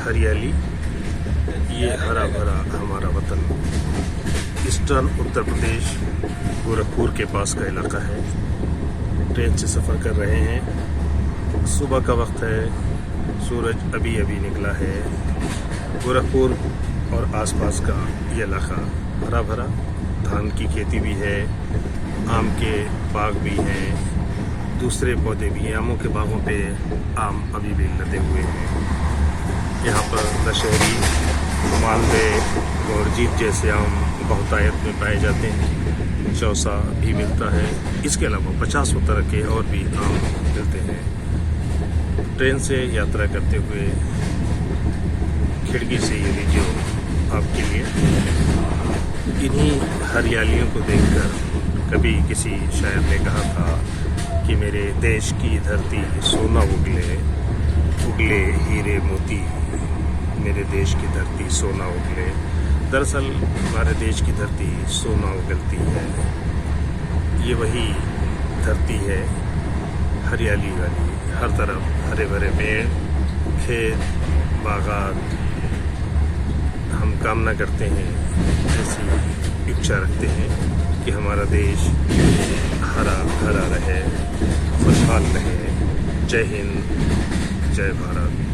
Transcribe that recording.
हरियाली, ये हरा भरा हमारा वतन ईस्टर्न उत्तर प्रदेश गोरखपुर के पास का इलाका है। ट्रेन से सफ़र कर रहे हैं। सुबह का वक्त है, सूरज अभी अभी निकला है। गोरखपुर और आसपास का ये इलाका हरा भरा, धान की खेती भी है, आम के बाग भी हैं, दूसरे पौधे भी हैं। आमों के बागों पे आम अभी भी लदे हुए हैं। यहाँ पर दशहरी, मालदह और जीत जैसे आम बहुतायत में पाए जाते हैं। चौसा भी मिलता है। इसके अलावा 50 तरह के और भी आम मिलते हैं। ट्रेन से यात्रा करते हुए खिड़की से ये वीडियो आपके लिए। इन्हीं हरियालियों को देखकर कभी किसी शायर ने कहा था कि मेरे देश की धरती सोना उगले, उगले हीरे मोती, मेरे देश की धरती सोना उगले। दरअसल हमारे देश की धरती सोना उगलती है। ये वही धरती है हरियाली वाली, हर तरफ हरे भरे पेड़, खेत, बागात। हम कामना करते हैं, ऐसी इच्छा रखते हैं कि हमारा देश हरा भरा रहे, खुशहाल रहे। जय हिंद, जय भारत।